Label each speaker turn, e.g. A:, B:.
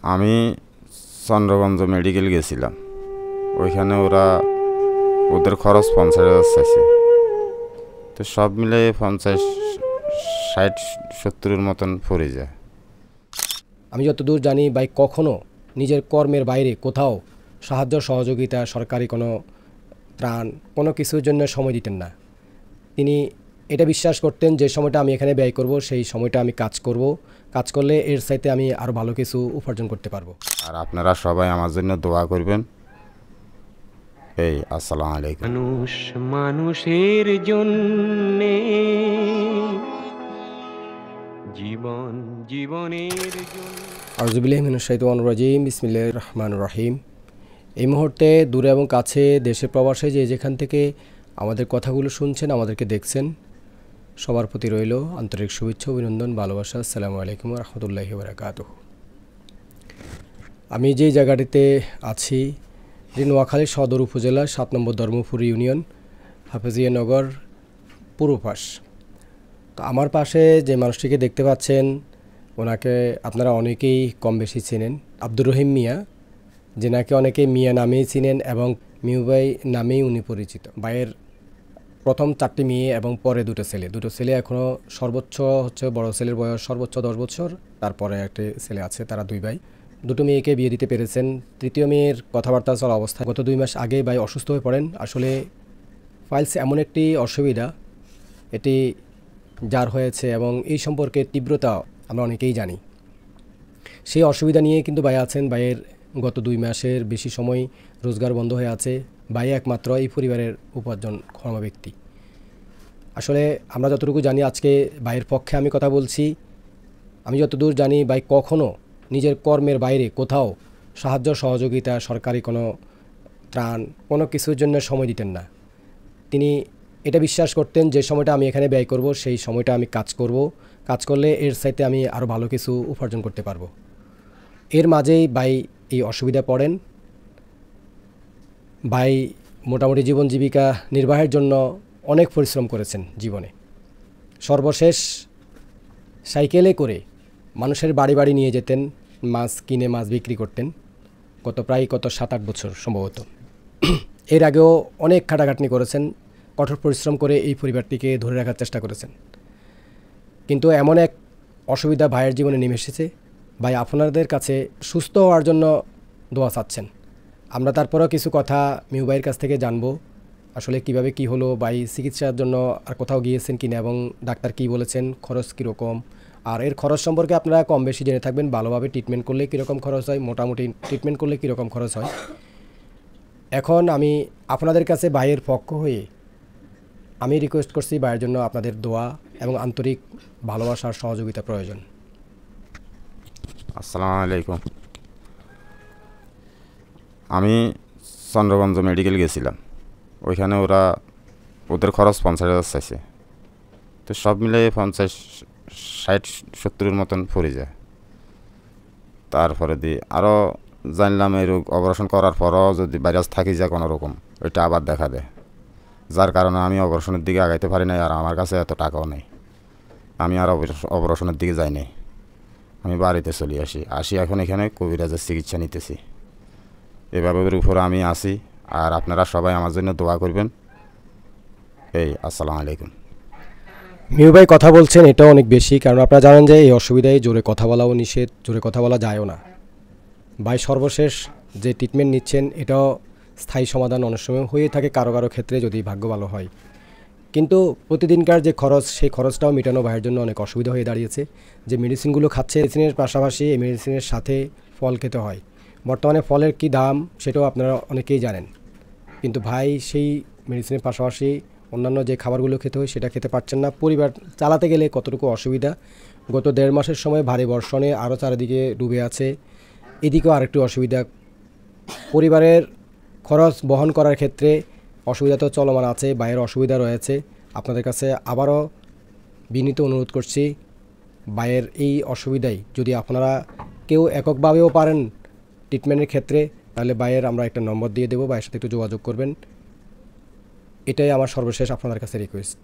A: আমি চন্দ্রগঞ্জ মেডিকেল গেছিলাম। ওইখানে ওদের খরচ 50,000 চাইছে। তো সব মিলে 50, 60, 70-এর মতন পড়ে যায়।
B: আমি যতদূর জানি ভাই কখনো নিজের কর্মের বাইরে কোথাও সাহায্য সহযোগিতা, সরকারি কোনো ত্রাণ, কোনো কিছুর জন্য সময় দিতেন না। তিনি এটা বিশ্বাস করতেন যে সময়টা আমি এখানে ব্যয় করব, সেই সময়টা আমি কাজ করব, কাজ করলে এর চাইতে আমি আরও ভালো কিছু উপার্জন করতে পারবো।
A: আর আপনারা সবাই আমার জন্য দোয়া করবেন। আসসালামু আলাইকুম।
C: মানুষ মানুষের জন্যে, জীবন জীবনের জন্য।
B: আউযুবিল্লাহি মিনাশ শাইতানির রাজিম। বিসমিল্লাহির রহমানির রহিম। এই মুহূর্তে দূরে এবং কাছে, দেশে প্রবাসে যে যেখান থেকে আমাদের কথাগুলো শুনছেন, আমাদেরকে দেখছেন, সবার প্রতি রইল আন্তরিক শুভেচ্ছা, অভিনন্দন, ভালোবাসা। আসসালামু আলাইকুম ওয়া রাহমাতুল্লাহি ওয়া বারাকাতুহু। আমি যে জায়গাটিতে আছি, এটি নোয়াখালী সদর উপজেলা 7 নম্বর ধর্মপুর ইউনিয়ন, হাফেজিয়া নগর, পূর্ব পাশ। তো আমার পাশে যে মানুষটিকে দেখতে পাচ্ছেন, ওনাকে আপনারা অনেকেই কম বেশি চেনেন, আব্দুর রহিম মিয়া, যেনাকে অনেকে মিয়া নামেই চিনেন এবং মিউ ভাই নামেই উনি পরিচিত। ভাইয়ের প্রথম 4টি মেয়ে এবং পরে দুটো ছেলে। এখনও সর্বোচ্চ হচ্ছে বড় ছেলের বয়স সর্বোচ্চ 10 বছর, তারপরে একটি ছেলে আছে, তারা 2 ভাই। দুটো মেয়েকে বিয়ে দিতে পেরেছেন। তৃতীয় মেয়ের কথাবার্তা চলা অবস্থায় গত 2 মাস আগে ভাই অসুস্থ হয়ে পড়েন। আসলে ফাইলস এমন একটি অসুবিধা, এটি যার হয়েছে এবং এই সম্পর্কে তীব্রতা আমরা অনেকেই জানি। সেই অসুবিধা নিয়ে কিন্তু ভাই আছেন। ভাইয়ের গত 2 মাসের বেশি সময় রোজগার বন্ধ হয়ে আছে। ভাই একমাত্র এই পরিবারের উপার্জনক্ষম ব্যক্তি। আসলে আমরা যতটুকু জানি, আজকে ভাইয়ের পক্ষে আমি কথা বলছি। আমি যতদূর জানি, ভাই কখনো নিজের কর্মের বাইরে কোথাও সাহায্য সহযোগিতা, সরকারি কোনো ত্রাণ, কোনো কিছুর জন্য সময় দিতেন না। তিনি এটা বিশ্বাস করতেন যে সময়টা আমি এখানে ব্যয় করব, সেই সময়টা আমি কাজ করব, কাজ করলে এর চাইতে আমি আরও ভালো কিছু উপার্জন করতে পারবো। এর মাঝেই ভাই এই অসুবিধা পড়েন। ভাই মোটামুটি জীবন জীবিকা নির্বাহের জন্য অনেক পরিশ্রম করেছেন জীবনে। সর্বশেষ সাইকেলে করে মানুষের বাড়ি বাড়ি নিয়ে যেতেন, মাছ কিনে মাছ বিক্রি করতেন, প্রায় 7-8 বছর সম্ভবত। এর আগেও অনেক খাটাখাটনি করেছেন, কঠোর পরিশ্রম করে এই পরিবারটিকে ধরে রাখার চেষ্টা করেছেন। কিন্তু এমন এক অসুবিধা ভাইয়ের জীবনে নেমে এসেছে। ভাই আপনাদের কাছে সুস্থ হওয়ার জন্য দোয়া চাচ্ছেন। আমরা তারপরেও কিছু কথা মিউ ভাইয়ের কাছ থেকে জানবো, আসলে কিভাবে কি হলো, ভাই চিকিৎসার জন্য আর কোথাও গিয়েছেন কিনা এবং ডাক্তার কি বলেছেন, খরচ কীরকম, আর এর খরচ সম্পর্কে আপনারা কম বেশি জেনে থাকবেন। ভালোভাবে ট্রিটমেন্ট করলে কীরকম খরচ হয়, মোটামুটি ট্রিটমেন্ট করলে কীরকম খরচ হয়। এখন আমি আপনাদের কাছে ভাইয়ের পক্ষ হয়ে আমি রিকোয়েস্ট করছি, ভাইয়ের জন্য আপনাদের দোয়া এবং আন্তরিক ভালোবাসার সহযোগিতা প্রয়োজন।
A: আসসালামু আলাইকুম। আমি চন্দ্রগঞ্জ মেডিকেল গেছিলাম। ওইখানে ওদের খরচ 50,000 চাইছে। তো সব মিলে 50, 60, 70-এর মতন পড়ে যায়। তারপরে আরও জানলাম এই রোগ অপারেশন করার পরও যদি ভাইরাস থাকি যায় কোনো রকম, ওইটা আবার দেখা দেয়, যার কারণে আমি অপারেশনের দিকে আগাইতে পারি নাই। আর আমার কাছে এত টাকাও নেই, আমি আর অপারেশনের দিকে যাই নাই। আমি বাড়িতে চলে আসি এখন এখানে কবিরাজের চিকিৎসা নিতেছি। এভাবে উপরে আমি আসি। আর আপনারা সবাই আমার জন্য দোয়া করবেন। আসসালামু আলাইকুম।
B: মিউ ভাই কথা বলছেন, এটাও অনেক বেশি, কারণ আপনারা জানেন যে এই অসুবিধায় জোরে কথা বলাও নিষেধ, জোরে কথা বলা যায়ও না। ভাই সর্বশেষ যে ট্রিটমেন্ট নিচ্ছেন, এটাও স্থায়ী সমাধান অনেক সময় হয়ে থাকে কারো কারো ক্ষেত্রে, যদি ভাগ্য ভালো হয়। কিন্তু প্রতিদিনকার যে খরচ, সেই খরচটাও মেটানো ভাইয়ের জন্য অনেক অসুবিধা হয়ে দাঁড়িয়েছে। যে মেডিসিনগুলো খাচ্ছে, মেডিসিনের পাশাপাশি এই মেডিসিনের সাথে ফল খেতে হয়। বর্তমানে ফলের কি দাম সেটাও আপনারা অনেকেই জানেন। কিন্তু ভাই সেই মেডিসিনের পাশাপাশি অন্যান্য যে খাবারগুলো খেতে হয় সেটা খেতে পারছেন না। পরিবার চালাতে গেলে কতটুকু অসুবিধা। গত 1.5 মাসের সময় ভারী বর্ষণে আরও চারিদিকে ডুবে আছে। এদিকেও আরেকটু অসুবিধা। পরিবারের খরচ বহন করার ক্ষেত্রে অসুবিধা তো চলমান আছে, ভাইয়ের অসুবিধা রয়েছে। আপনাদের কাছে আবারও বিনীত অনুরোধ করছি, ভাইয়ের এই অসুবিধায় যদি আপনারা কেউ এককভাবেও পারেন ট্রিটমেন্টের ক্ষেত্রে, তাহলে ভাইয়ের আমরা একটা নম্বর দিয়ে দেবো, ভাইয়ের সাথে একটু যোগাযোগ করবেন। এটাই আমার সর্বশেষ আপনাদের কাছে রিকোয়েস্ট।